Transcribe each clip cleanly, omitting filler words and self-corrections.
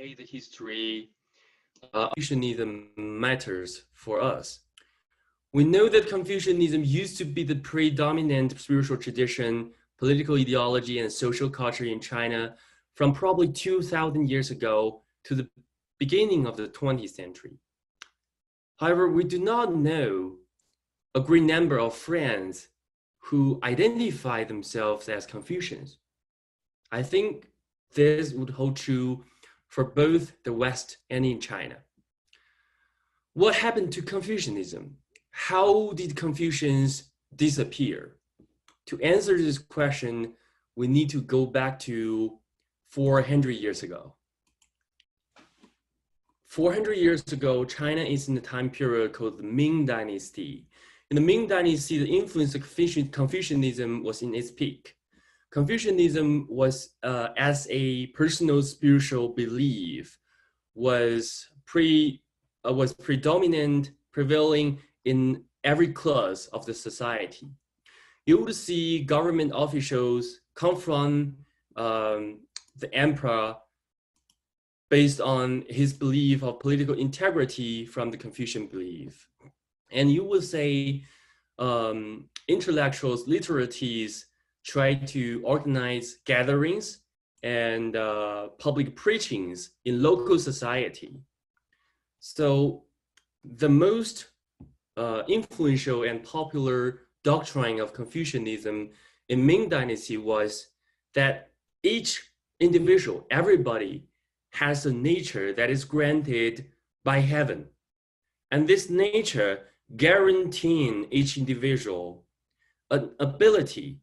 why the history of Confucianism matters for us. We know that Confucianism used to be the predominant spiritual tradition, political ideology, and social culture in China from probably 2,000 years ago to the beginning of the 20th century. However, we do not know a great number of friends who identify themselves as Confucians. I think this would hold true for both the West and in China. What happened to Confucianism? How did Confucians disappear? To answer this question, we need to go back to 400 years ago. 400 years ago, China is in the time period called the Ming Dynasty. In the Ming Dynasty, the influence of Confucianism was in its peak. Confucianism was, as a personal spiritual belief, was predominant, prevailing in every class of the society. You would see government officials confront the emperor based on his belief of political integrity from the Confucian belief. And you would say intellectuals, literates, try to organize gatherings and public preachings in local society. So the most influential and popular doctrine of Confucianism in Ming Dynasty was that each individual, everybody, has a nature that is granted by heaven. And this nature guaranteeing each individual an ability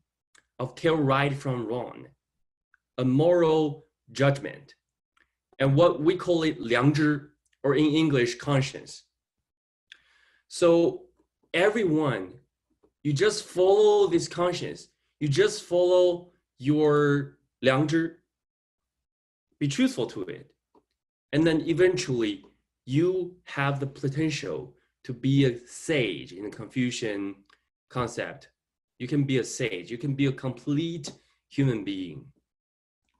of tell right from wrong, a moral judgment, and what we call it 良知, or in English, conscience. So everyone, you just follow this conscience, you just follow your 良知, be truthful to it. And then eventually you have the potential to be a sage in the Confucian concept. You can be a sage, you can be a complete human being.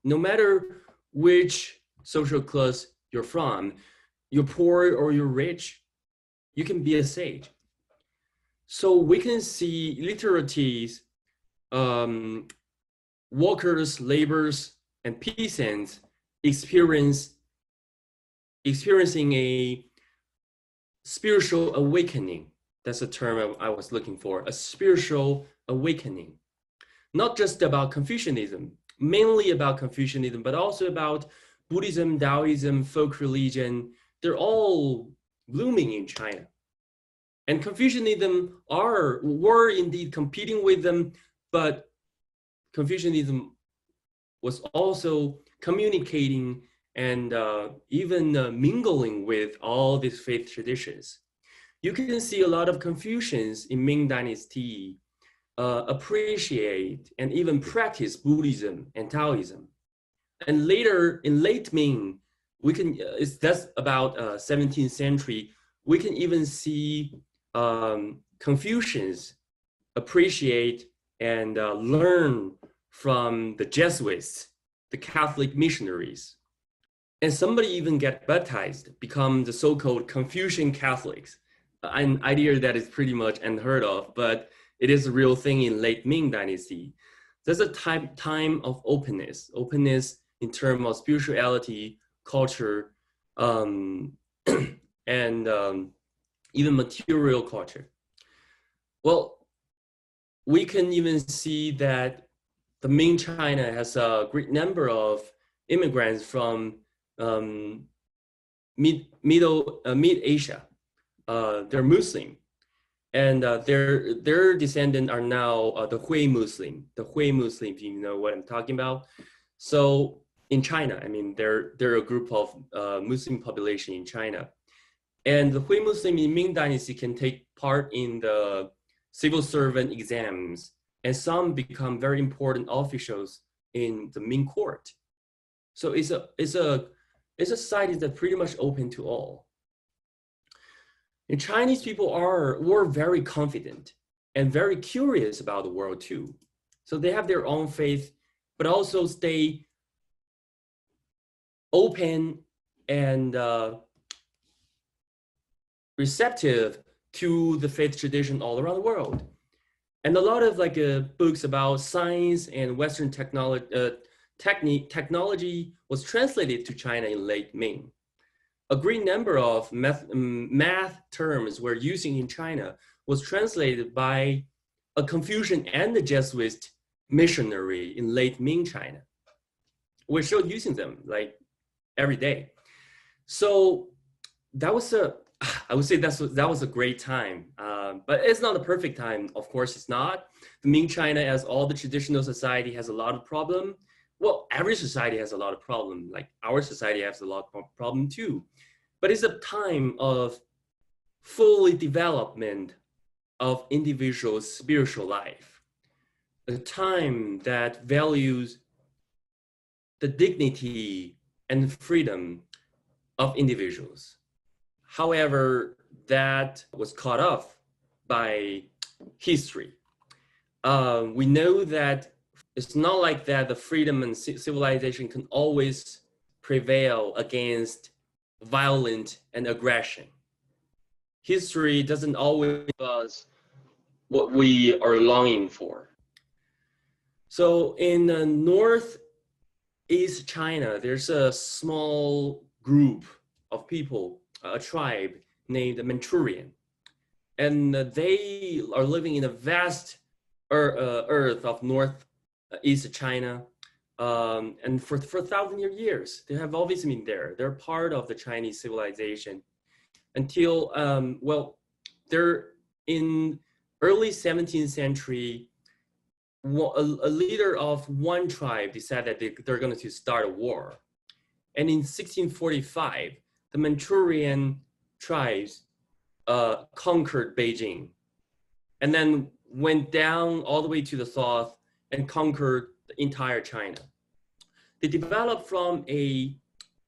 No matter which social class you're from, you're poor or you're rich, you can be a sage. So we can see literates, workers, laborers, and peasants experiencing a spiritual awakening. That's the term I was looking for, a spiritual awakening. Not just about Confucianism, mainly about Confucianism, but also about Buddhism, Taoism, folk religion. They're all blooming in China. And Confucianism were indeed competing with them, but Confucianism was also communicating and even mingling with all these faith traditions. You can see a lot of Confucians in Ming Dynasty appreciate and even practice Buddhism and Taoism. And later, in late Ming, we can, that's about 17th century, we can even see Confucians appreciate and learn from the Jesuits, the Catholic missionaries. And somebody even get baptized, become the so-called Confucian Catholics. An idea that is pretty much unheard of, but it is a real thing in late Ming Dynasty. There's a time of openness in terms of spirituality, culture, and even material culture. Well, we can even see that the Ming China has a great number of immigrants from mid-Asia. They're Muslim, and their descendants are now the Hui Muslim. The Hui Muslim, if you know what I'm talking about. So in China, I mean, they're a group of Muslim population in China. And the Hui Muslim in Ming Dynasty can take part in the civil servant exams, and some become very important officials in the Ming court. So it's a society that's pretty much open to all. And Chinese people were very confident and very curious about the world too. So they have their own faith, but also stay open and receptive to the faith tradition all around the world. And a lot of books about science and Western technology was translated to China in late Ming. A great number of math terms were using in China was translated by a Confucian and a Jesuit missionary in late Ming China. We're still using them like every day. So that was I would say that was a great time, but it's not a perfect time. Of course, it's not. The Ming China, as all the traditional society, has a lot of problem. Well, every society has a lot of problem. Like our society has a lot of problem too. But it's a time of fully development of individual's spiritual life. A time that values the dignity and freedom of individuals. However, that was cut off by history. We know that it's not like that the freedom and civilization can always prevail against violence and aggression. History doesn't always give us what we are longing for. So in northeast China, there's a small group of people, a tribe named Manchurian. And they are living in a vast earth of northeast China. And for 1,000 years, they have always been there. They're part of the Chinese civilization until, they're in early 17th century, a leader of one tribe decided that they're going to start a war. And in 1645, the Manchurian tribes conquered Beijing and then went down all the way to the south and conquered the entire China. They developed from a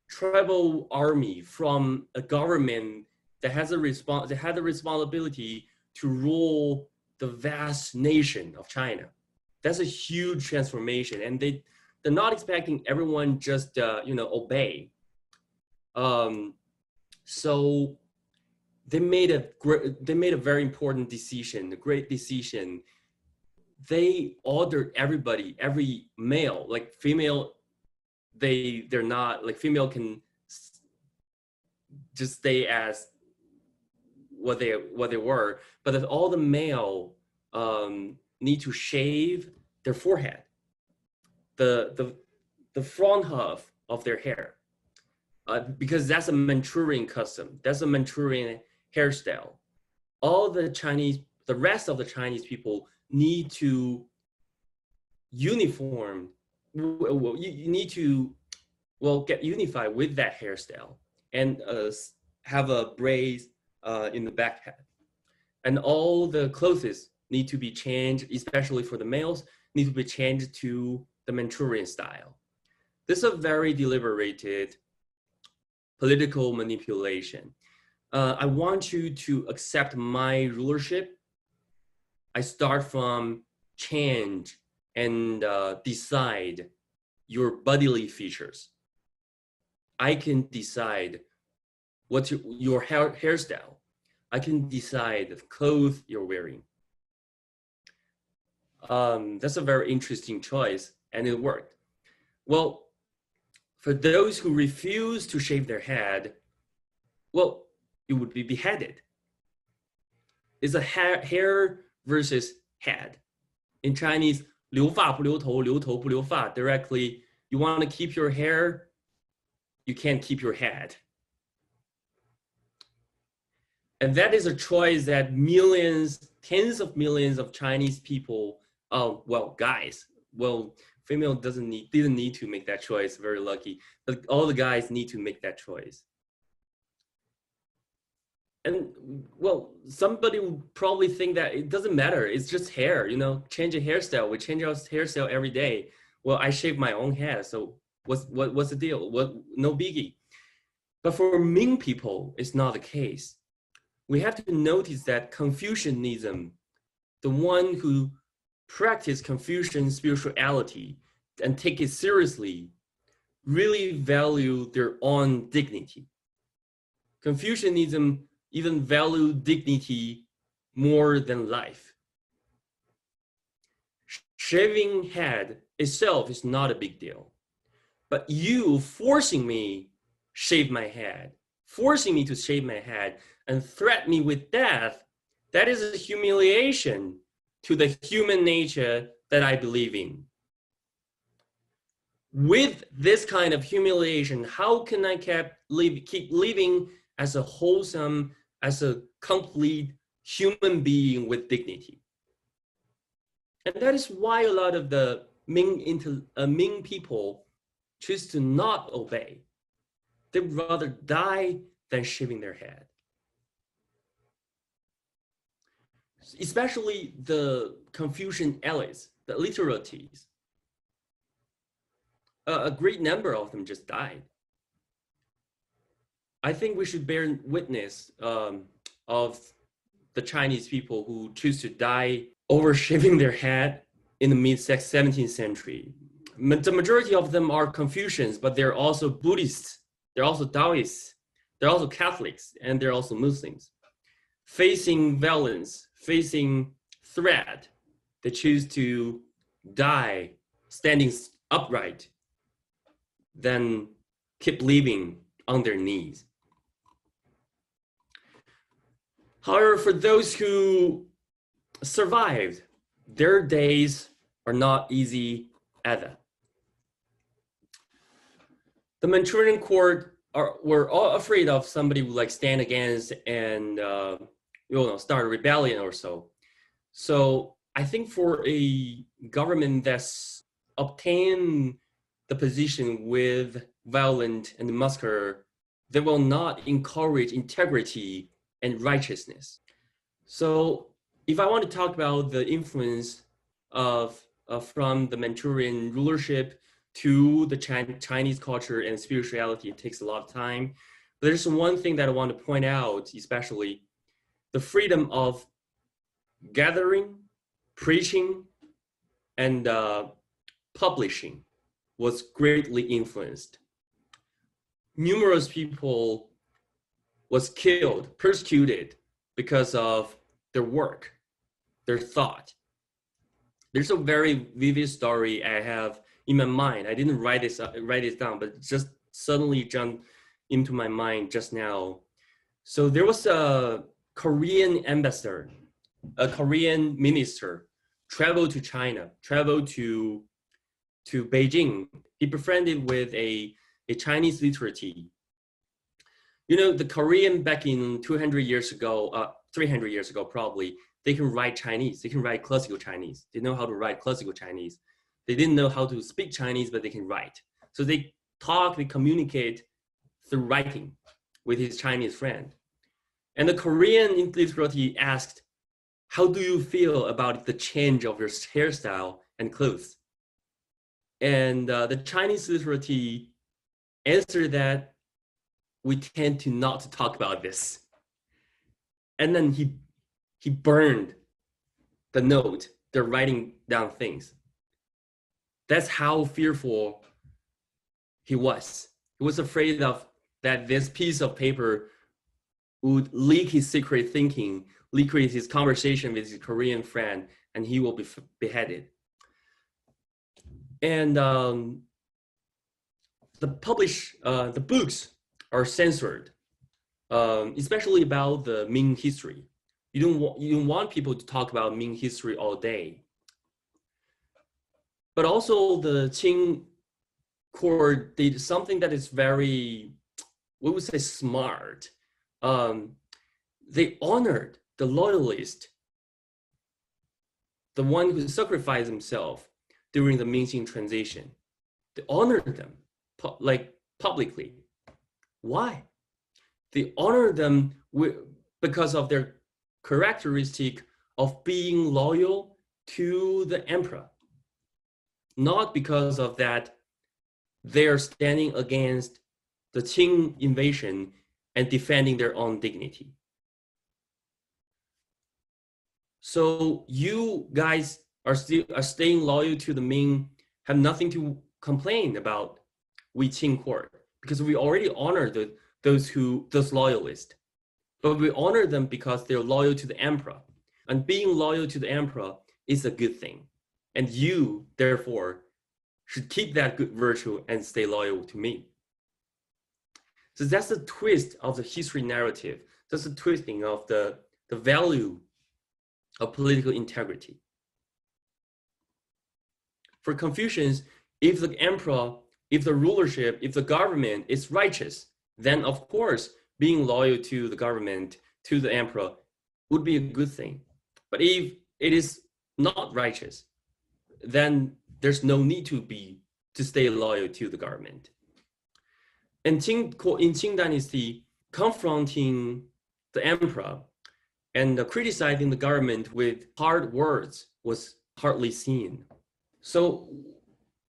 tribal army, from a government that had the responsibility to rule the vast nation of China. That's a huge transformation, and they're not expecting everyone just obey. So they made a very important decision, a great decision. They ordered everybody, every male, like female, they're not like female can just stay as what they were, but if all the male need to shave their forehead, the front half of their hair, because that's a Manchurian custom. That's a Manchurian hairstyle. The rest of the Chinese people need to uniform. You need to get unified with that hairstyle and have a braid in the back head. And all the clothes need to be changed, especially for the males, need to be changed to the Manchurian style. This is a very deliberated political manipulation. I want you to accept my rulership. I start from change and decide your bodily features. I can decide what's your hairstyle. I can decide the clothes you're wearing. That's a very interesting choice, and it worked. Well, for those who refuse to shave their head, well, it would be beheaded. It's a hair versus head. In Chinese, 留发不留头,留头不留发. Directly, you want to keep your hair, you can't keep your head. And that is a choice that tens of millions of Chinese people, guys, female didn't need to make that choice, very lucky, but all the guys need to make that choice. And somebody would probably think that it doesn't matter, it's just hair, change a hairstyle. We change our hairstyle every day. Well, I shave my own head, so what's the deal? No biggie. But for Ming people, it's not the case. We have to notice that Confucianism, the one who practiced Confucian spirituality and take it seriously, really value their own dignity. Confucianism even value dignity more than life. Shaving head itself is not a big deal, but you forcing me shave my head, forcing me to shave my head and threaten me with death, that is a humiliation to the human nature that I believe in. With this kind of humiliation, how can I keep living as a wholesome, as a complete human being with dignity? And that is why a lot of the Ming people choose to not obey. They'd rather die than shaving their head. Especially the Confucian elites, the literates. A great number of them just died. I think we should bear witness of the Chinese people who choose to die over shaving their head in the mid-17th century. The majority of them are Confucians, but they're also Buddhists, they're also Taoists, they're also Catholics, and they're also Muslims. Facing violence, facing threat, they choose to die standing upright than keep living on their knees. However, for those who survived, their days are not easy either. The Manchurian court were all afraid of somebody who like stand against and start a rebellion or so. So I think for a government that's obtained the position with violent and muscular, they will not encourage integrity and righteousness. So if I want to talk about the influence of from the Manchurian rulership to the Chinese culture and spirituality, it takes a lot of time. But there's one thing that I want to point out, especially the freedom of gathering, preaching, and publishing was greatly influenced. Numerous people was killed, persecuted because of their work, their thought. There's a very vivid story I have in my mind. I didn't write it down, but it just suddenly jumped into my mind just now. So there was a Korean ambassador, a Korean minister, traveled to China, traveled to Beijing. He befriended with a Chinese literati. You know, the Korean back in 200 years ago, 300 years ago probably, they can write Chinese. They can write classical Chinese. They know how to write classical Chinese. They didn't know how to speak Chinese, but they can write. So they talk, they communicate through writing with his Chinese friend. And the Korean literati asked, how do you feel about the change of your hairstyle and clothes? And the Chinese literati answered that we tend to not to talk about this. And then he burned the note, they're writing down things. That's how fearful he was. He was afraid of that this piece of paper would leak his secret thinking, leak his conversation with his Korean friend, and he will be beheaded. And the books are censored, especially about the Ming history. You don't want people to talk about Ming history all day. But also the Qing court did something that is very, we would say, smart. They honored the loyalist, the one who sacrificed himself during the Ming-Qing transition. They honored them publicly. Why? They honored them because of their characteristic of being loyal to the emperor. Not because of that they are standing against the Qing invasion and defending their own dignity. So you guys are staying loyal to the Ming, have nothing to complain about. we Qing court, because we already honor those loyalists. But we honor them because they're loyal to the emperor. And being loyal to the emperor is a good thing. And you, therefore, should keep that good virtue and stay loyal to me. So that's the twist of the history narrative. That's the twisting of the value of political integrity. For Confucians, if the emperor, if the rulership, if the government is righteous, then of course, being loyal to the government, to the emperor, would be a good thing. But if it is not righteous, then there's no need to stay loyal to the government. And in Qing Dynasty, confronting the emperor and criticizing the government with hard words was hardly seen. So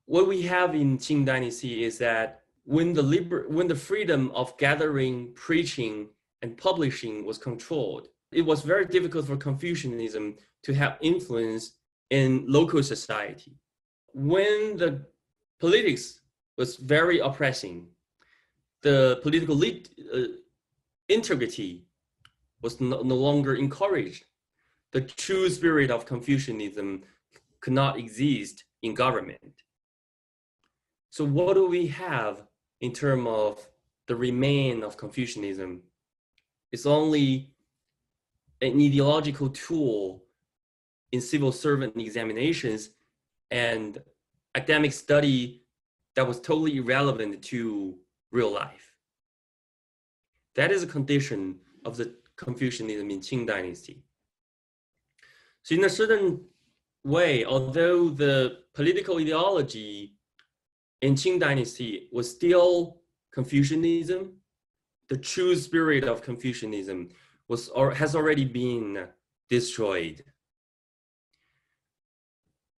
what we have in Qing Dynasty is that when the freedom of gathering, preaching, and publishing was controlled, it was very difficult for Confucianism to have influence in local society. When the politics was very oppressing, the political integrity was no longer encouraged. The true spirit of Confucianism could not exist in government. So what do we have in terms of the remain of Confucianism? It's only an ideological tool in civil servant examinations and academic study that was totally irrelevant to real life. That is a condition of the Confucianism in Qing Dynasty. So in a certain way, although the political ideology in Qing Dynasty was still Confucianism, the true spirit of Confucianism has already been destroyed.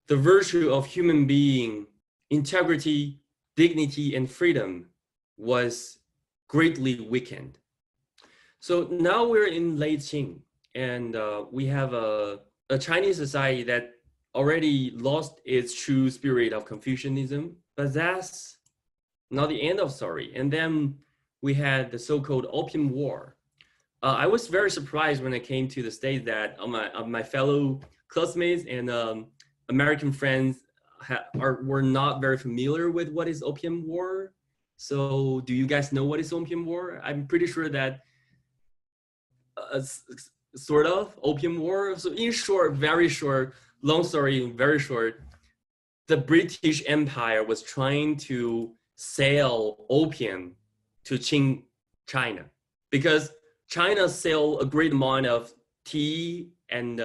The virtue of human being, integrity, dignity, and freedom was greatly weakened. So now we're in late Qing, and we have a Chinese society that already lost its true spirit of Confucianism, but that's not the end of the story. And then we had the so-called Opium War. I was very surprised when I came to the States that my fellow classmates and American friends were not very familiar with what is Opium War. So do you guys know what is Opium War? I'm pretty sure that sort of Opium War. So in short, very short, long story, very short, the British Empire was trying to sell opium to Qing China because China sell a great amount of tea and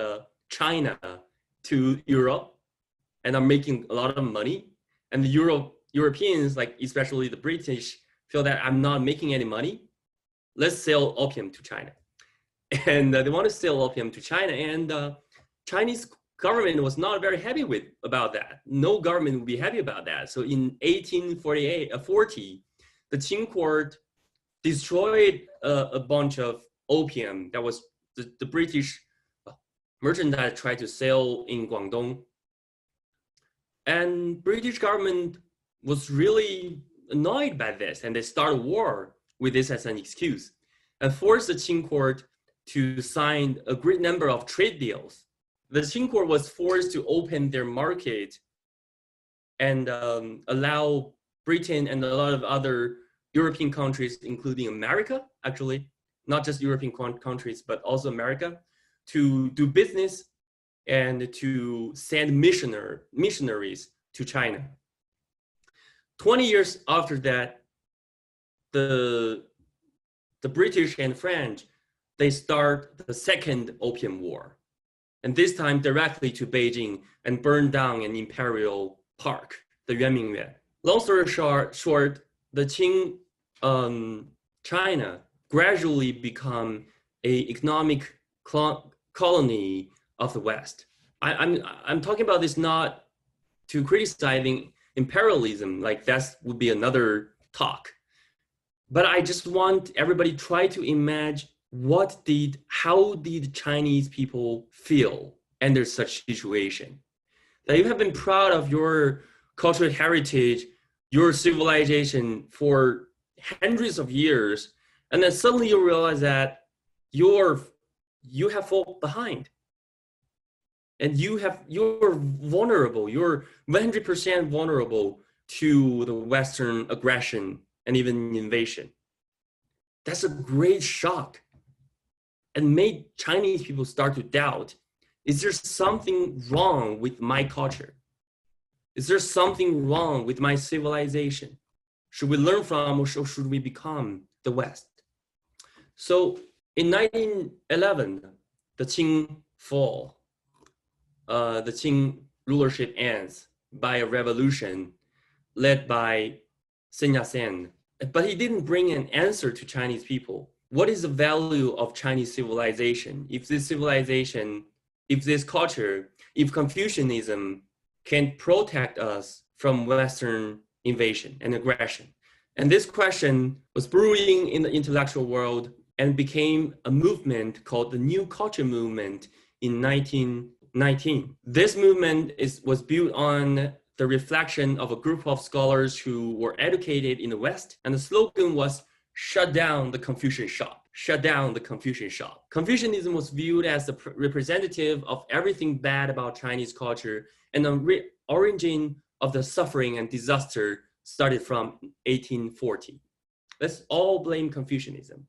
China to Europe and are making a lot of money. And the Europeans, like especially the British, feel that I'm not making any money. Let's sell opium to China. And they want to sell opium to China. And Chinese government was not very happy about that. No government would be happy about that. So in 1840, the Qing court destroyed a bunch of opium that was the British merchandise tried to sell in Guangdong. And British government was really annoyed by this, and they started a war with this as an excuse and forced the Qing court to sign a great number of trade deals. The Qing court was forced to open their market and allow Britain and a lot of other European countries, including America, actually, not just European countries, but also America, to do business and to send missionaries to China. 20 years after that, the British and French, they start the second Opium War. And this time directly to Beijing and burn down an imperial park, the Yuanmingyuan. Long story short, the Qing China gradually become an economic colony of the West. I'm talking about this not to criticizing imperialism, like that would be another talk. But I just want everybody try to imagine how did Chinese people feel under such situation? That you have been proud of your cultural heritage, your civilization for hundreds of years, and then suddenly you realize that you have fallen behind, and you're vulnerable. You're 100% vulnerable to the Western aggression and even invasion. That's a great shock, and made Chinese people start to doubt: is there something wrong with my culture? Is there something wrong with my civilization? Should we learn from, or should we become the West? So in 1911, the Qing fall. The Qing rulership ends by a revolution led by Sun Yat-sen. But he didn't bring an answer to Chinese people. What is the value of Chinese civilization? If this civilization, if this culture, if Confucianism can protect us from Western invasion and aggression? And this question was brewing in the intellectual world and became a movement called the New Culture Movement in 1919. This movement was built on the reflection of a group of scholars who were educated in the West, and the slogan was "Shut down the Confucian shop." Shut down the Confucian shop. Confucianism was viewed as the representative of everything bad about Chinese culture, and the origin of the suffering and disaster started from 1840. Let's all blame Confucianism.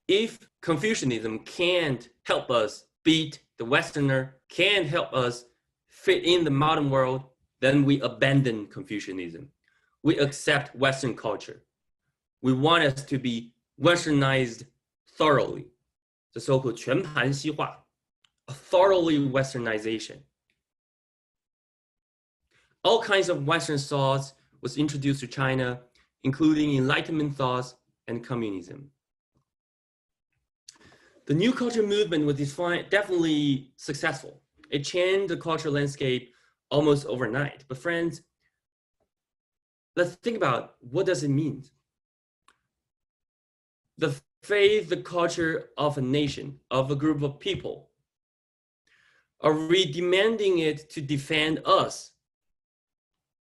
If Confucianism can't help us beat the Westerner, can't help us fit in the modern world, then we abandon Confucianism. We accept Western culture. We want us to be Westernized thoroughly, the so-called 全盘西化, a thoroughly Westernization. All kinds of Western thoughts was introduced to China, including Enlightenment thoughts and communism. The New Culture Movement was definitely successful. It changed the cultural landscape almost overnight. But friends, let's think about, what does it mean? The faith, the culture of a nation, of a group of people. Are we demanding it to defend us?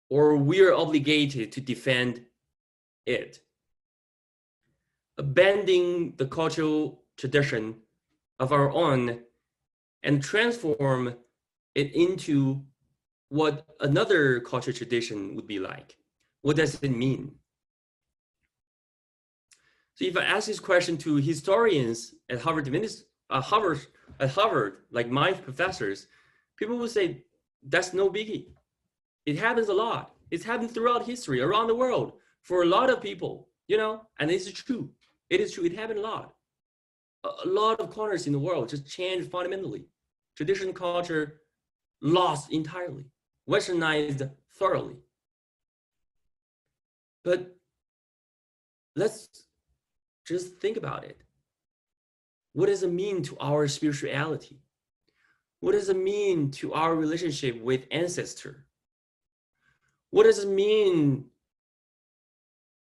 Or we are obligated to defend it? Abandoning the cultural tradition of our own and transform it into what another cultural tradition would be like. What does it mean? So if I ask this question to historians at Harvard, like my professors, people will say, that's no biggie. It happens a lot. It's happened throughout history, around the world, for a lot of people, and it's true. It is true, it happened a lot. A lot of corners in the world just changed fundamentally. Traditional culture lost entirely, Westernized thoroughly. But let's just think about it. What does it mean to our spirituality? What does it mean to our relationship with ancestor? What does it mean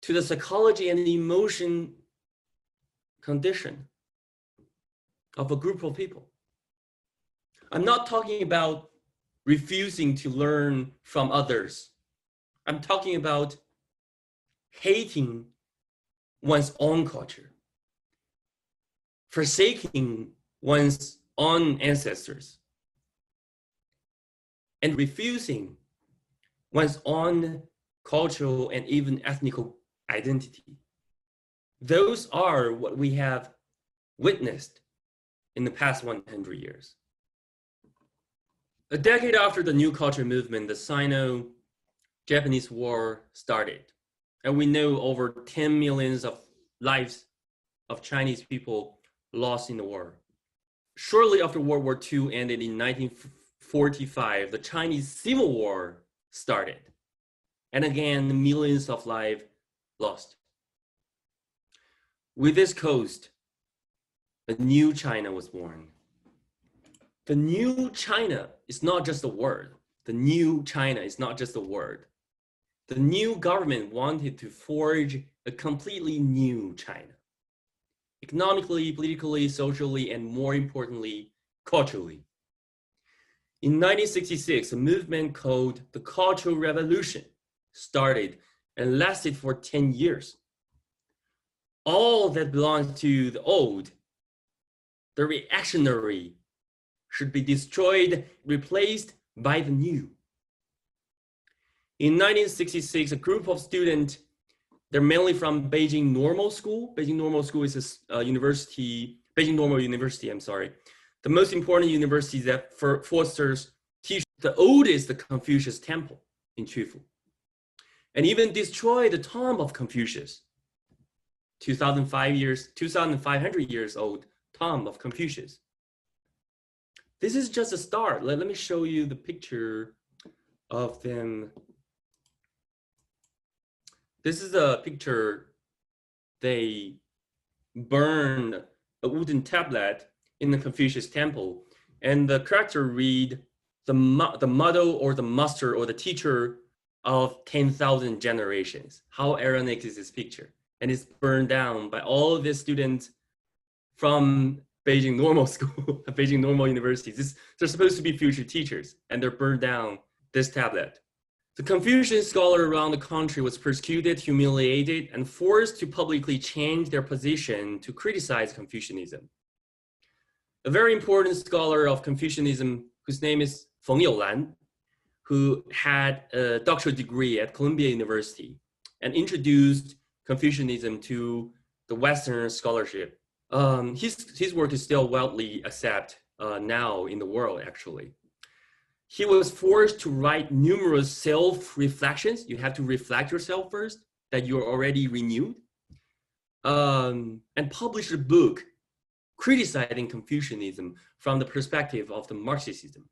to the psychology and the emotion condition of a group of people? I'm not talking about refusing to learn from others. I'm talking about hating one's own culture, forsaking one's own ancestors, and refusing one's own cultural and even ethnic identity. Those are what we have witnessed in the past 100 years. A decade after the New Culture Movement, the Sino-Japanese War started. And we know over 10 million of lives of Chinese people lost in the war. Shortly after World War II ended in 1945, the Chinese Civil War started. And again, millions of lives lost. With this coast, a new China was born. The new China is not just a word. The new China is not just a word. The new government wanted to forge a completely new China. Economically, politically, socially, and more importantly, culturally. In 1966, a movement called the Cultural Revolution started and lasted for 10 years. All that belongs to the old, the reactionary, should be destroyed, replaced by the new. In 1966, a group of students, they're mainly from Beijing Normal School. Beijing Normal School is a university, Beijing Normal University, I'm sorry. The most important university that fosters teachers, the oldest Confucius temple in Qufu. And even destroyed the tomb of Confucius. 2,500 years old tomb of Confucius. This is just a start. Let me show you the picture of them. This is a picture. They burned a wooden tablet in the Confucius temple, and the character read the motto or the master or the teacher of 10,000 generations. How ironic is this picture? And it's burned down by all of the students from Beijing Normal School, Beijing Normal University. They're supposed to be future teachers, and they're burned down this tablet. The Confucian scholar around the country was persecuted, humiliated, and forced to publicly change their position to criticize Confucianism. A very important scholar of Confucianism, whose name is Feng Youlan, who had a doctoral degree at Columbia University and introduced Confucianism to the Western scholarship. His work is still widely accepted now in the world, actually. He was forced to write numerous self-reflections. You have to reflect yourself first, that you're already renewed, and publish a book criticizing Confucianism from the perspective of the Marxism.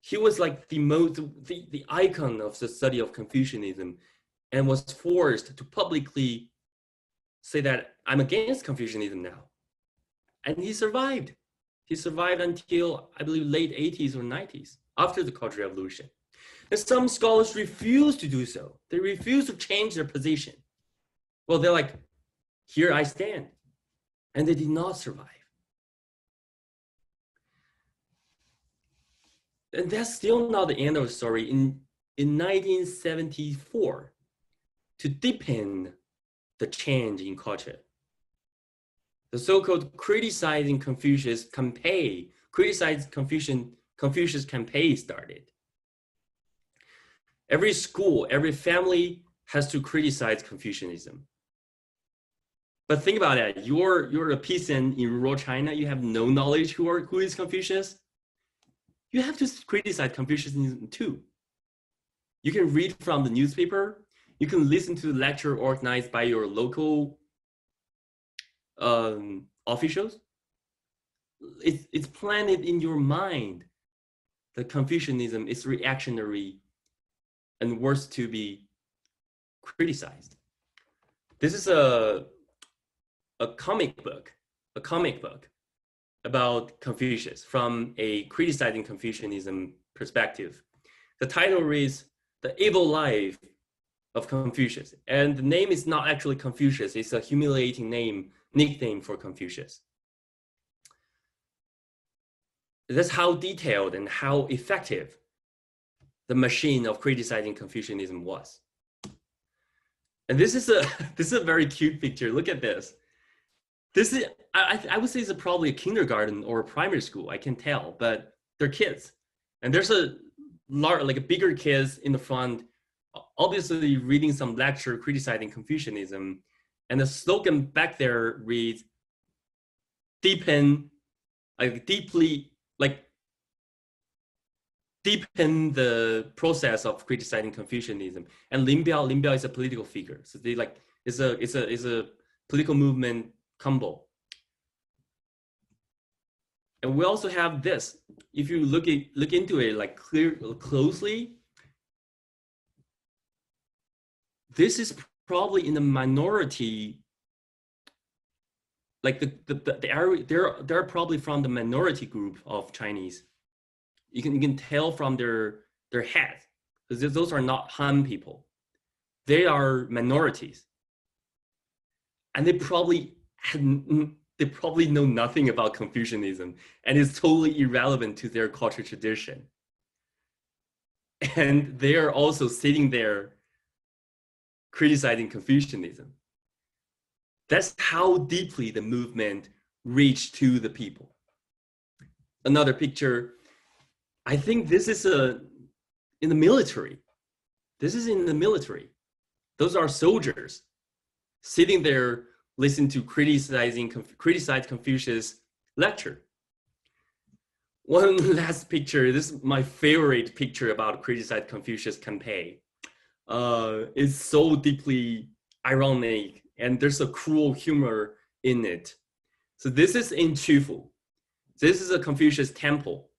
He was like the icon of the study of Confucianism, and was forced to publicly say that I'm against Confucianism now. And he survived. He survived until, I believe, late 80s or 90s, after the Cultural Revolution. And some scholars refuse to do so. They refuse to change their position. Well, they're like, here I stand. And they did not survive. And that's still not the end of the story. In 1974, to deepen the change in culture, the so-called criticizing Confucius campaign, Confucius campaign started. Every school, every family has to criticize Confucianism. But think about it, you're a peasant in rural China, you have no knowledge who is Confucius. You have to criticize Confucianism too. You can read from the newspaper, you can listen to the lecture organized by your local officials. It's planted in your mind that Confucianism is reactionary and worth to be criticized. This is a comic book about Confucius from a criticizing Confucianism perspective. The title reads "The Evil Life of Confucius," and the name is not actually Confucius. It's a humiliating nickname for Confucius. That's how detailed and how effective the machine of criticizing Confucianism was. And this is a very cute picture. Look at this. This is, I would say, it's probably a kindergarten or a primary school. I can tell, but they're kids, and there's a bigger kids in the front, obviously reading some lecture criticizing Confucianism, and the slogan back there reads, deepen the process of criticizing Confucianism. And Lin Biao is a political figure, so they it's a political movement combo. And we also have this. If you look into it closely, this is probably in the minority. Like they're probably from the minority group of Chinese. You can tell from their head, because those are not Han people. They are minorities, and they probably know nothing about Confucianism, and it's totally irrelevant to their culture tradition. And they are also sitting there criticizing Confucianism. That's how deeply the movement reached to the people. Another picture, I think this is in the military. This is in the military. Those are soldiers sitting there listening to criticize Confucius lecture. One last picture, this is my favorite picture about criticize Confucius campaign. It's so deeply ironic and there's a cruel humor in it. So this is in Qufu. This is a Confucius temple.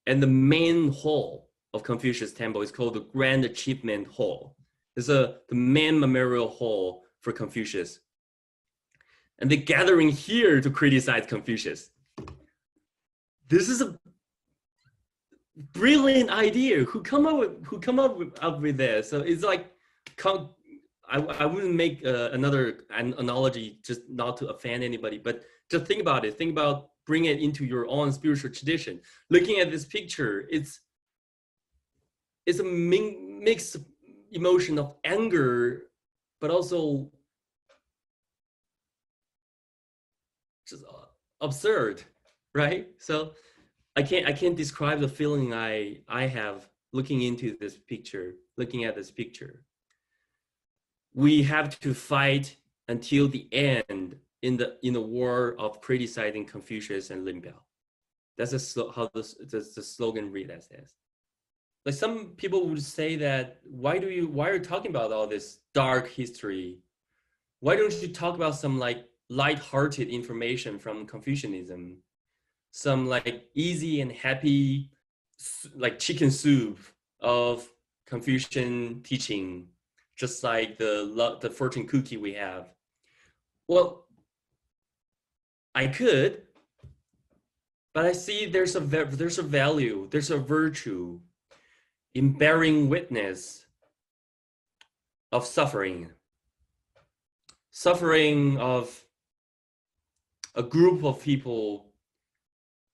And the main hall of Confucius temple is called the Grand Achievement Hall. It's the main memorial hall for Confucius. And they're gathering here to criticize Confucius. This is a brilliant idea. Who come up with this? So it's like, I wouldn't make another analogy just not to offend anybody, but just think about it. Think about bring it into your own spiritual tradition. Looking at this picture, it's a mixed emotion of anger, but also just absurd, right? So I can't describe the feeling I have looking into this picture, looking at this picture. We have to fight until the end in the war of criticizing Confucius and Lin Biao. That's how the slogan reads as this. Like some people would say that why are you talking about all this dark history? Why don't you talk about some like light-hearted information from Confucianism? Some like easy and happy like chicken soup of Confucian teaching, just like the fortune cookie we have. Well, I could, but I see there's a value, there's a virtue in bearing witness of suffering of a group of people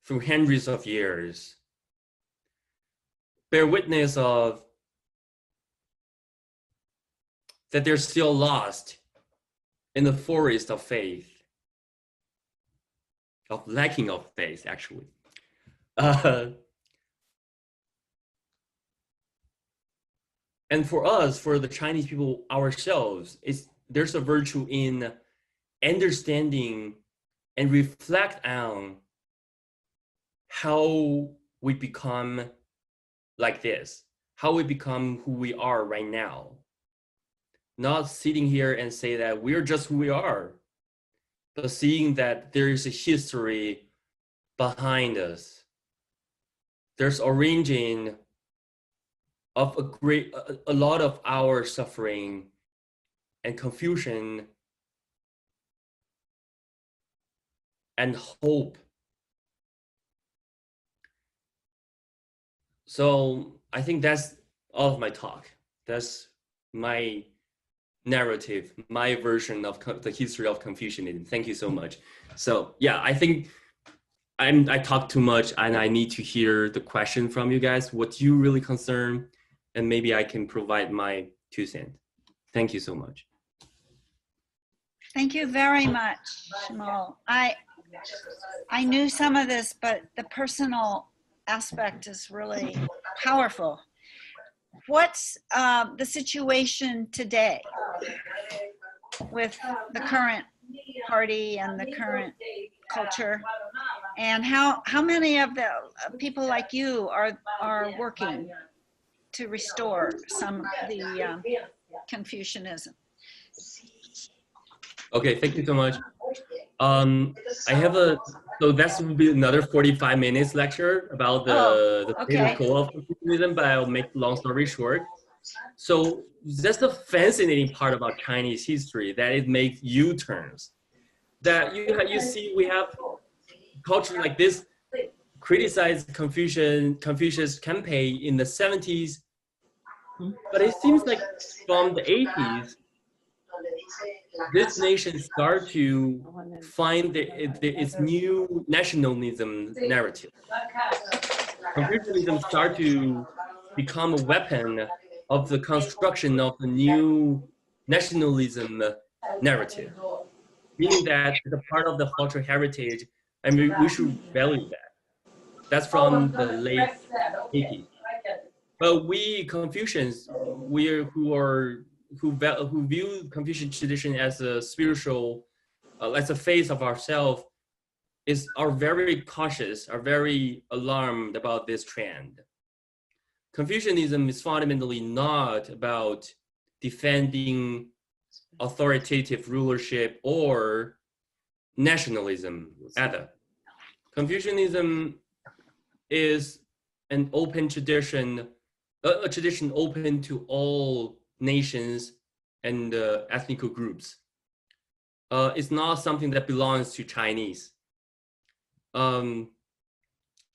through hundreds of years. Bear witness of that they're still lost in the forest of faith, of lacking of faith, actually. And for us, for the Chinese people ourselves, there's a virtue in understanding and reflect on how we become like this, how we become who we are right now. Not sitting here and say that we're just who we are, but seeing that there is a history behind us. There's origin of a lot of our suffering and confusion and hope. So I think that's all of my talk. That's my narrative, my version of the history of Confucianism. Thank you so much. So yeah, I think I talked too much and I need to hear the question from you guys, what you really concern, and maybe I can provide my 2 cents. Thank you so much. Thank you very much, Shumo. I knew some of this, but the personal aspect is really powerful. What's the situation today with the current party and the current culture? And how many of the people like you are working to restore some of the Confucianism? Okay, thank you so much. I have so that's will be another 45 minutes lecture about the famous goal of Confucianism, but I'll make long story short. So that's the fascinating part about Chinese history, that it makes U-turns. That you see we have culture like this criticized Confucius campaign in the 70s, but it seems like from the 80s, this nation start to find its new nationalism narrative. Confucianism start to become a weapon of the construction of the new nationalism narrative, meaning that it's a part of the cultural heritage, and we should value that. That's from the late 80s. But we Confucians, who view Confucian tradition as a spiritual, as a phase of ourselves, are very cautious, are very alarmed about this trend. Confucianism is fundamentally not about defending authoritative rulership or nationalism either. Confucianism is an open tradition, a tradition open to all nations and ethnic groups. It's not something that belongs to Chinese. I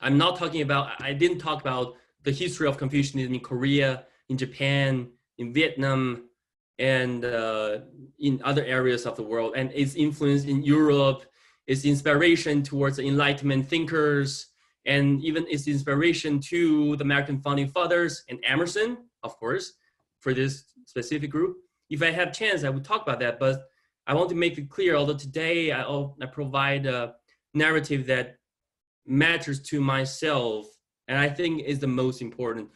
didn't talk about the history of Confucianism in Korea, in Japan, in Vietnam, and in other areas of the world, and its influence in Europe, its inspiration towards the Enlightenment thinkers, and even its inspiration to the American founding fathers and Emerson, of course, for this specific group. If I have chance, I would talk about that, but I want to make it clear, although today I provide a narrative that matters to myself, and I think is the most important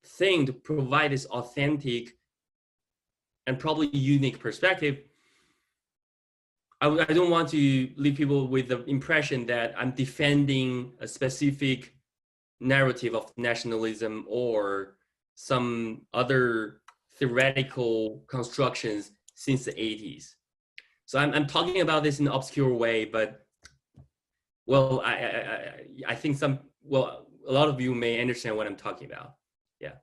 thing, to provide this authentic and probably unique perspective. I don't want to leave people with the impression that I'm defending a specific narrative of nationalism or some other theoretical constructions since the 80s. So I'm talking about this in an obscure way, but well, I think a lot of you may understand what I'm talking about. Yeah.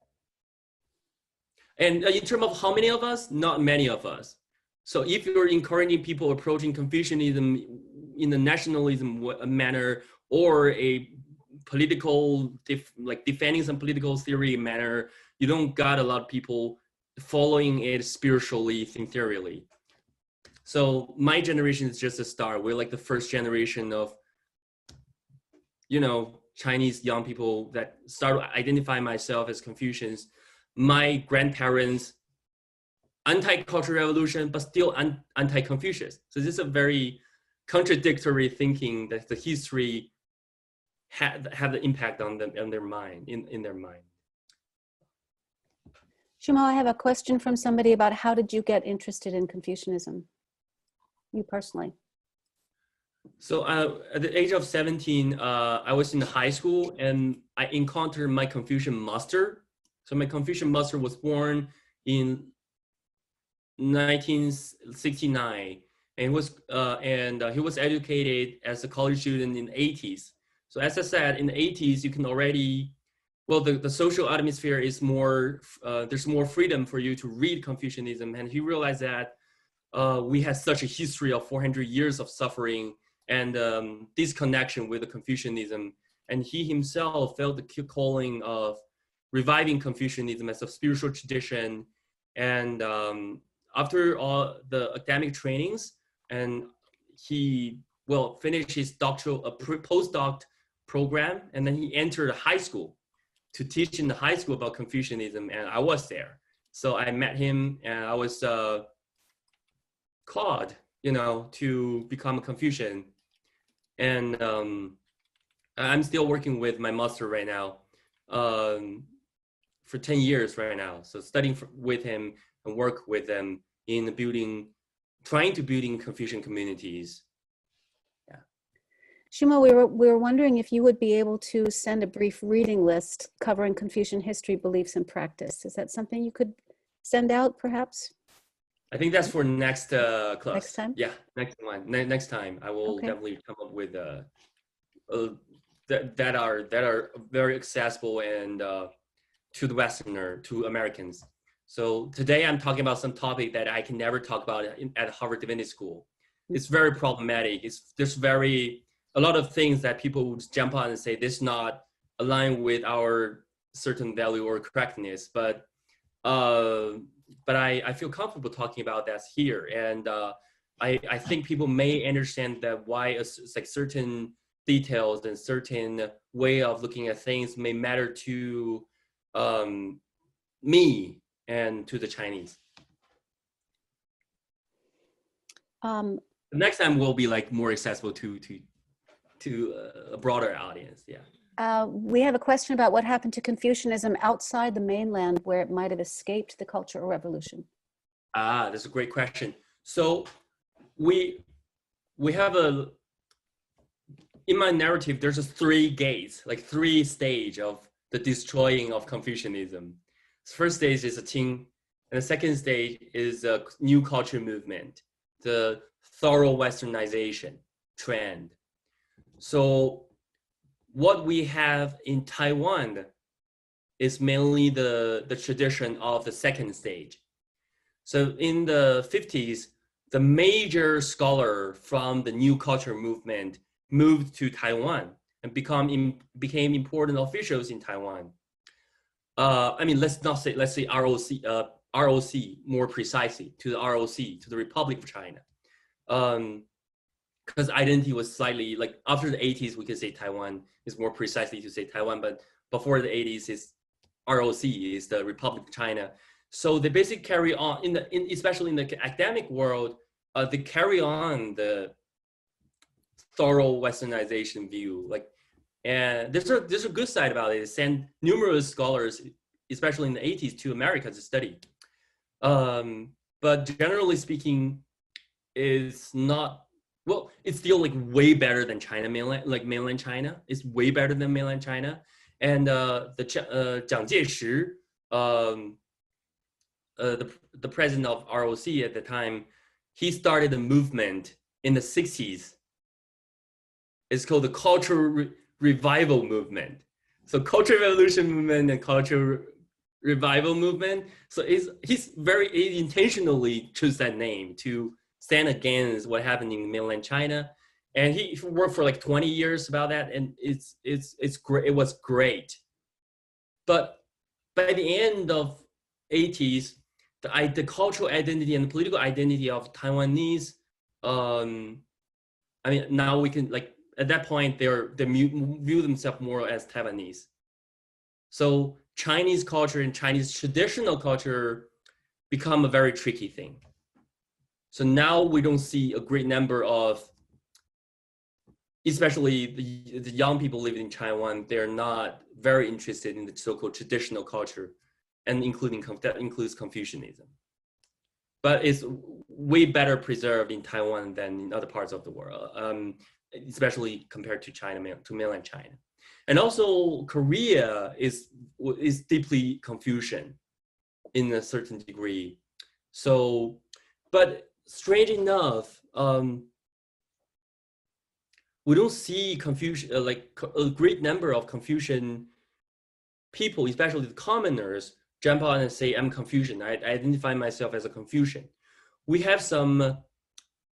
And in terms of how many of us, not many of us. So if you're encouraging people approaching Confucianism in a nationalism manner, or a political, defending some political theory manner, you don't got a lot of people following it spiritually, sincerely. So my generation is just a start. We're like the first generation of, Chinese young people that start identifying myself as Confucians. My grandparents, anti-cultural revolution, but still anti-Confucius. So this is a very contradictory thinking that the history have the impact on them, on their mind, in their mind. Shumo, I have a question from somebody about how did you get interested in Confucianism, you personally? So at the age of 17, I was in high school and I encountered my Confucian master. So my Confucian master was born in 1969, and he was educated as a college student in the 80s. So as I said, in the 80s, you can already, the social atmosphere is more, there's more freedom for you to read Confucianism. And he realized that we had such a history of 400 years of suffering and disconnection with the Confucianism. And he himself felt the calling of reviving Confucianism as a spiritual tradition. And after all the academic trainings, and he finished his postdoc program, and then he entered high school to teach in the high school about Confucianism, and I was there. So I met him, and I was called, to become a Confucian. And I'm still working with my master right now for 10 years right now. So studying with him and work with them in trying to building Confucian communities. Yeah. Shumo, we were wondering if you would be able to send a brief reading list covering Confucian history, beliefs, and practice. Is that something you could send out, perhaps? I think that's for next class. Next time? Yeah, next one. Next time, I will definitely come up with that are very accessible and to the Westerner, to Americans. So today I'm talking about some topic that I can never talk about at Harvard Divinity School. It's very problematic. There's a lot of things that people would jump on and say this not aligned with our certain value or correctness, but I feel comfortable talking about that here. And I think people may understand that why it's like certain details and certain way of looking at things may matter to me and to the Chinese. Um, Next time will be like more accessible to a broader audience. Yeah. we have a question about what happened to Confucianism outside the mainland where it might have escaped the Cultural Revolution. That's a great question. So we have in my narrative, there's a 3 gates, like 3 stage of the destroying of Confucianism. The first stage is a Qing, and the second stage is a new culture movement, the thorough westernization trend. So what we have in Taiwan is mainly the tradition of the second stage. So in the 50s, the major scholar from the new culture movement moved to Taiwan and became important officials in Taiwan. I mean, let's say ROC more precisely, to the ROC, to the Republic of China. Because identity was slightly, like after the 80s, we could say Taiwan is more precisely to say Taiwan, but before the 80s is ROC, is the Republic of China. So they basically carry on, especially in the academic world, they carry on the thorough westernization view. And there's a good side about it. It sent numerous scholars, especially in the 80s, to America to study. But generally speaking, it's not, well, it's still like way better than mainland China. It's way better than mainland China. And the Jiang Jieshi, the president of ROC at the time, he started a movement in the 60s. It's called the Cultural Revival Movement. So Cultural Revolution Movement and Cultural Revival Movement. So he's very intentionally chose that name to stand against what happened in mainland China. And he worked for like 20 years about that, and it's great. It was great. But by the end of 80s, the cultural identity and the political identity of Taiwanese, I mean, now we can, like, at that point, they view themselves more as Taiwanese. So Chinese culture and Chinese traditional culture become a very tricky thing. So now we don't see a great number of, especially the young people living in Taiwan, they're not very interested in the so-called traditional culture, and that includes Confucianism. But it's way better preserved in Taiwan than in other parts of the world, especially compared to mainland China. And also Korea is deeply Confucian in a certain degree. So, but strange enough, we don't see Confucian, like a great number of Confucian people, especially the commoners, jump out and say, I'm Confucian. I identify myself as a Confucian. We have some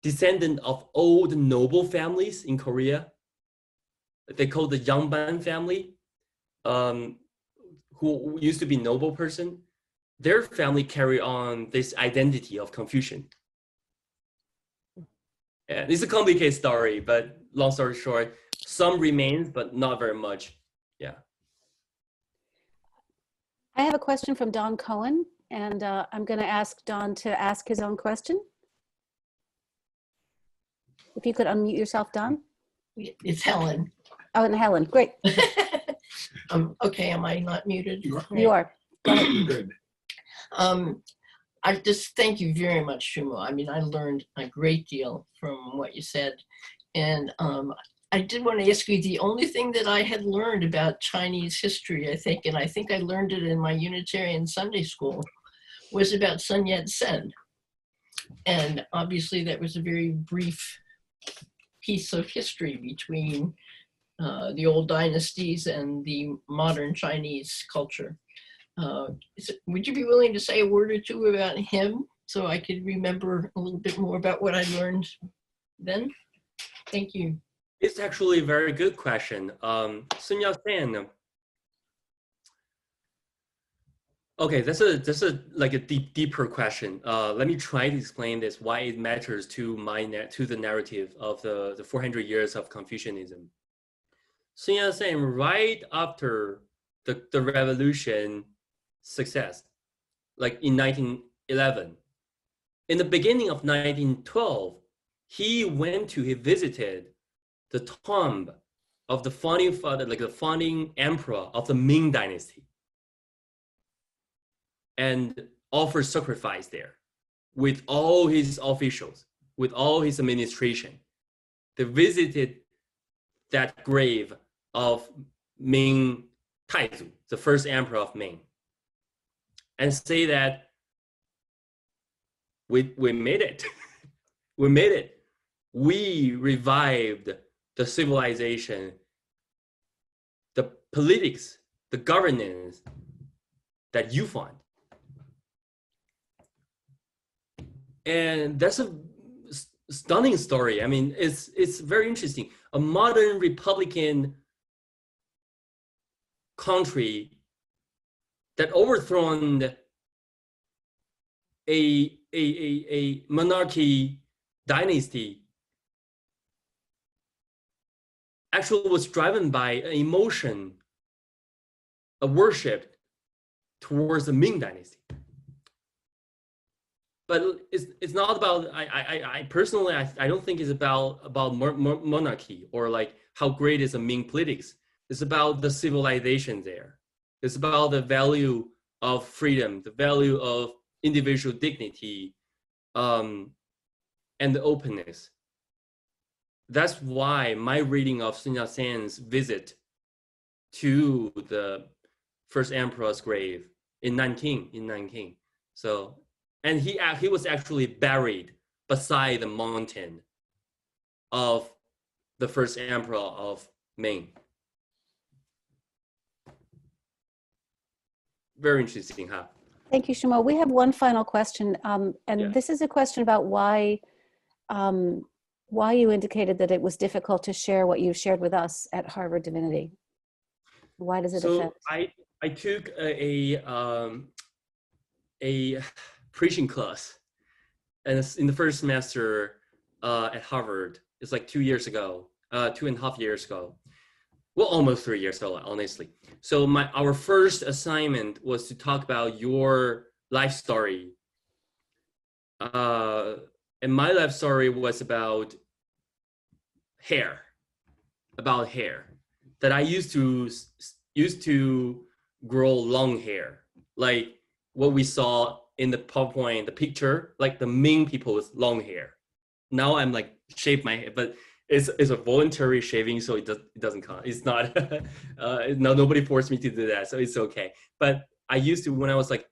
descendant of old noble families in Korea. They call the Yangban family, who used to be noble person. Their family carry on this identity of Confucian. Yeah, it's a complicated story, but long story short, some remains, but not very much. Yeah. I have a question from Don Cohen, and I'm going to ask Don to ask his own question. If you could unmute yourself, Don. It's Helen. Oh, and Helen, great. Okay, am I not muted? You are. Go ahead. Good. I just thank you very much, Shumo. I mean, I learned a great deal from what you said. And I did want to ask you, the only thing that I had learned about Chinese history, I think, and I think I learned it in my Unitarian Sunday school, was about Sun Yat-sen. And obviously that was a very brief piece of history between the old dynasties and the modern Chinese culture. Would you be willing to say a word or two about him so I could remember a little bit more about what I learned then? Thank you. It's actually a very good question. Sun Yat-sen. Okay, that's a like a deeper question. Let me try to explain this, why it matters to the narrative of the 400 years of Confucianism. Sun Yat-sen, right after the revolution success, like in 1911, in the beginning of 1912, he visited the tomb of the founding father, like the founding emperor of the Ming Dynasty, and offered sacrifice there with all his officials, with all his administration. They visited that grave of Ming Taizu, the first emperor of Ming, and say that we made it. We made it. We revived the civilization, the politics, the governance that you found. And that's a stunning story. I mean, it's very interesting. A modern republican country that overthrown a monarchy dynasty actually was driven by an emotion, a worship towards the Ming Dynasty. But it's not about, I personally, I don't think it's about monarchy or like how great is the Ming politics. It's about the civilization there. It's about the value of freedom, the value of individual dignity, and the openness. That's why my reading of Sun Yat-sen's visit to the first emperor's grave in Nanking. So, and he was actually buried beside the mountain of the first emperor of Ming. Very interesting, huh? Thank you, Shumo. We have one final question, this is a question about why you indicated that it was difficult to share what you shared with us at Harvard Divinity. Why does it affect? I took a preaching class, and in the first semester at Harvard. It's like 2 years ago, 2.5 years ago. Well, almost 3 years ago, honestly. So our first assignment was to talk about your life story. And my life story was about hair, that I used to grow long hair, like what we saw in the PowerPoint, the picture, like the Ming people with long hair. Now I'm like shave my hair, but it's a voluntary shaving, so it doesn't count. It's not, no, nobody forced me to do that, so it's okay. But I used to, when I was like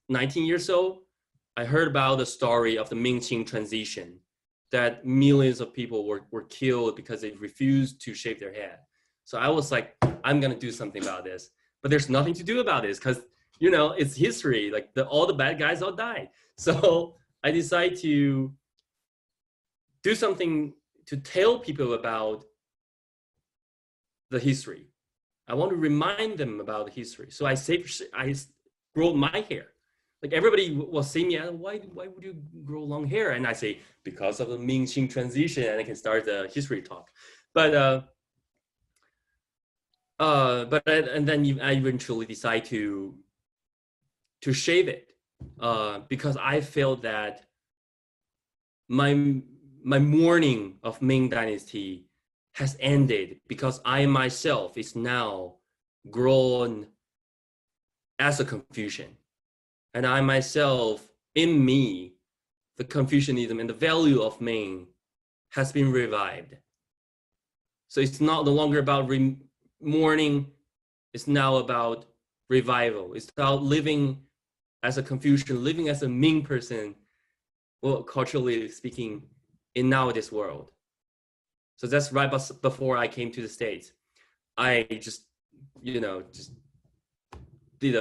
19 years old, I heard about the story of the Ming-Qing transition, that millions of people were killed because they refused to shave their head. So I was like, I'm gonna do something about this. But there's nothing to do about this because, you know, it's history. Like all the bad guys all died. So I decided to do something to tell people about the history. I want to remind them about the history. So I grow my hair. Like everybody was saying, yeah, why would you grow long hair? And I say, because of the Ming-Qing transition, and I can start the history talk. And then I eventually decide to shave it because I felt that my mourning of Ming Dynasty has ended because I myself is now grown as a Confucian. And I myself, in me, the Confucianism and the value of Ming has been revived. So it's not no longer about mourning, it's now about revival. It's about living as a Confucian, living as a Ming person, well, culturally speaking, in nowadays world. So that's right before I came to the States. I just did a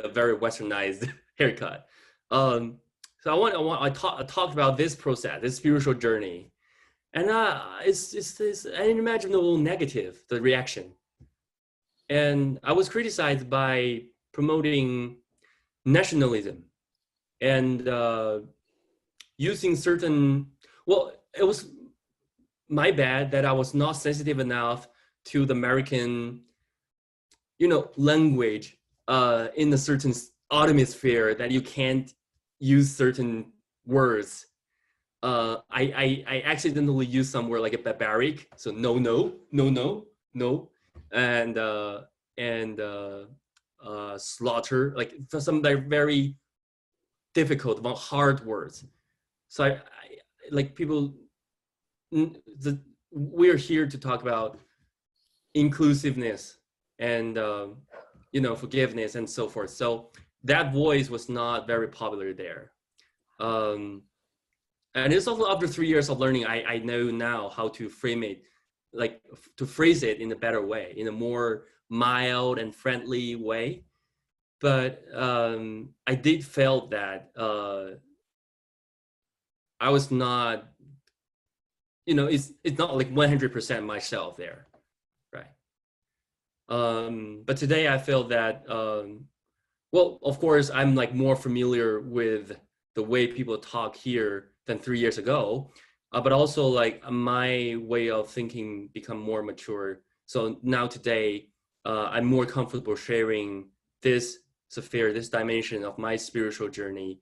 very westernized haircut. So I talked about this process, this spiritual journey, and it's unimaginable negative, the reaction. And I was criticized by promoting nationalism and using certain, well, it was my bad that I was not sensitive enough to the American, language in a certain atmosphere that you can't use certain words I accidentally used somewhere like a barbaric, so no, and slaughter, like for some like very difficult, hard words. So I like people. We're here to talk about inclusiveness and forgiveness and so forth. So that voice was not very popular there. And it's also after 3 years of learning, I know now how to frame it, like to phrase it in a better way, in a more mild and friendly way. But I did felt that I was not, it's not like 100% myself there, right? But today I feel that, well, of course, I'm like more familiar with the way people talk here than 3 years ago, but also like my way of thinking become more mature. So now today, I'm more comfortable sharing this sphere, this dimension of my spiritual journey.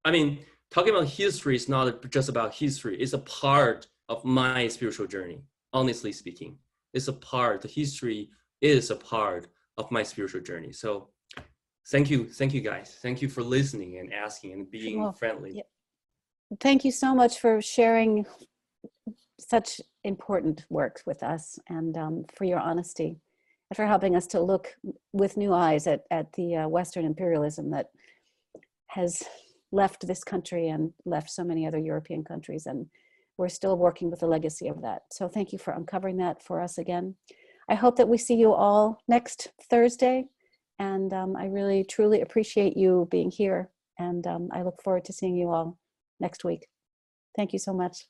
I mean, talking about history is not just about history. It's a part of my spiritual journey, honestly speaking. It's a part, the history is a part of my spiritual journey. So thank you guys. Thank you for listening and asking and being friendly. Yeah. Thank you so much for sharing such important work with us, and for your honesty, and for helping us to look with new eyes at the Western imperialism that has left this country and left so many other European countries, and we're still working with the legacy of that. So thank you for uncovering that for us again. I hope that we see you all next Thursday, and I really truly appreciate you being here, and I look forward to seeing you all next week. Thank you so much.